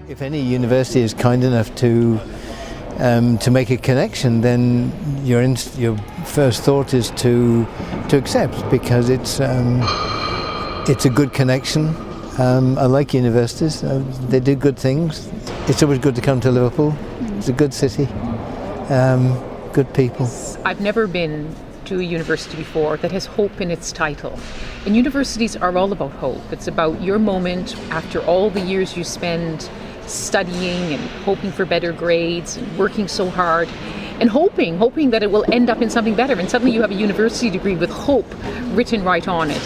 If any university is kind enough to make a connection, then your first thought is to accept, because it's a good connection. I like universities; they do good things. It's always good to come to Liverpool. It's a good city, good people. I've never been to a university before that has hope in its title. And universities are all about hope. It's about your moment after all the years you spend studying and hoping for better grades and working so hard and hoping that it will end up in something better. And suddenly you have a university degree with hope written right on it.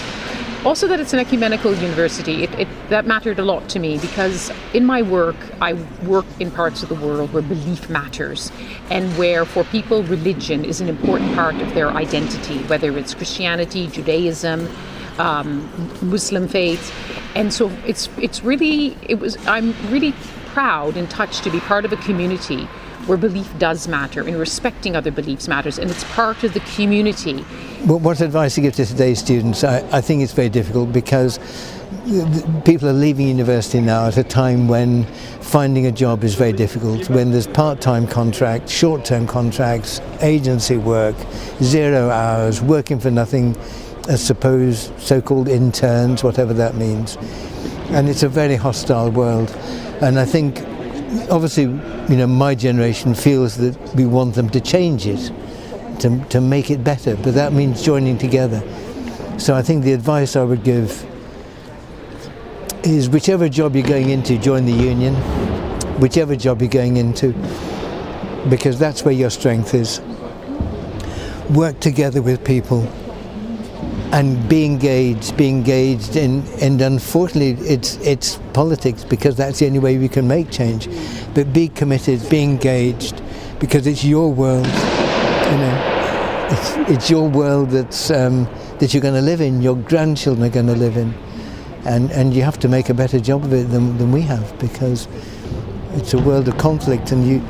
Also that it's an ecumenical university, that mattered a lot to me, because in my work, I work in parts of the world where belief matters and where for people religion is an important part of their identity, whether it's Christianity, Judaism, Muslim faith. And so I'm really proud and touched to be part of a community where belief does matter and respecting other beliefs matters, and it's part of the community. Well, what advice to give to today's students? I think it's very difficult, because people are leaving university now at a time when finding a job is very difficult, when there's part-time contracts, short-term contracts, agency work, 0 hours, working for nothing, I suppose so-called interns, whatever that means. And it's a very hostile world. And I think, obviously, my generation feels that we want them to change it, to make it better, but that means joining together. So I think the advice I would give is, whichever job you're going into, join the union, whichever job you're going into, because that's where your strength is. Work together with people and be engaged and unfortunately it's politics, because that's the only way we can make change. But be committed, be engaged, because it's your world, it's your world that you're going to live in, your grandchildren are going to live in, and you have to make a better job of it than we have, because it's a world of conflict, and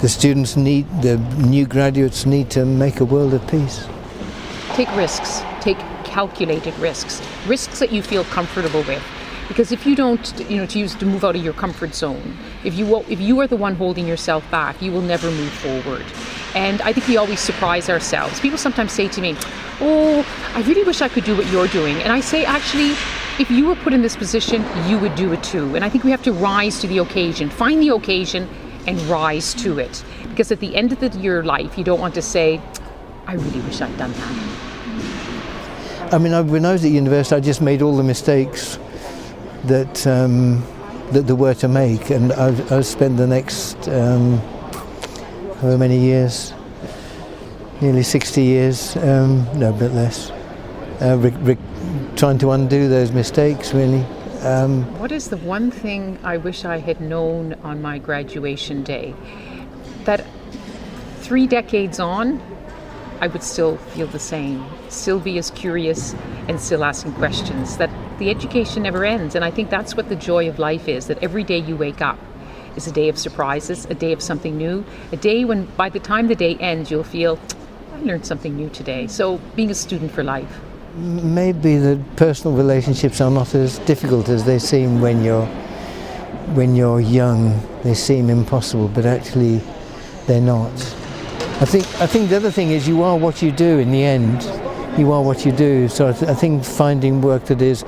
the new graduates need to make a world of peace. Take risks, take calculated risks that you feel comfortable with. Because if you don't, to move out of your comfort zone, if you are the one holding yourself back, you will never move forward. And I think we always surprise ourselves. People sometimes say to me, "Oh, I really wish I could do what you're doing." And I say, actually, if you were put in this position, you would do it too. And I think we have to rise to the occasion, find the occasion and rise to it. Because at the end of your life, you don't want to say, "I really wish I'd done that." I mean, when I was at university, I just made all the mistakes that there were to make, and I spent the next however many years, nearly 60 years, no, a bit less, trying to undo those mistakes, really. What is the one thing I wish I had known on my graduation day? That 3 decades on, I would still feel the same, still be as curious and still asking questions, that the education never ends. And I think that's what the joy of life is, that every day you wake up is a day of surprises, a day of something new, a day when by the time the day ends, you'll feel, I learned something new today. So being a student for life. Maybe the personal relationships are not as difficult as they seem when you're young. They seem impossible, but actually they're not. I think the other thing is, you are what you do in the end. You are what you do. So I think finding work that is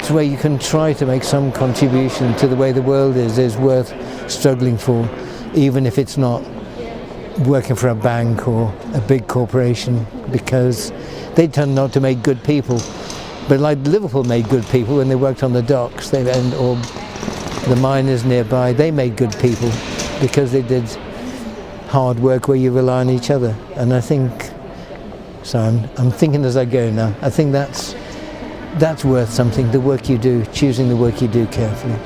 where you can try to make some contribution to the way the world is worth struggling for, even if it's not working for a bank or a big corporation, because they tend not to make good people. But like Liverpool made good people when they worked on the docks, or the miners nearby, they made good people because they did hard work where you rely on each other. And I think, so I'm thinking as I go now, I think that's worth something, the work you do, choosing the work you do carefully.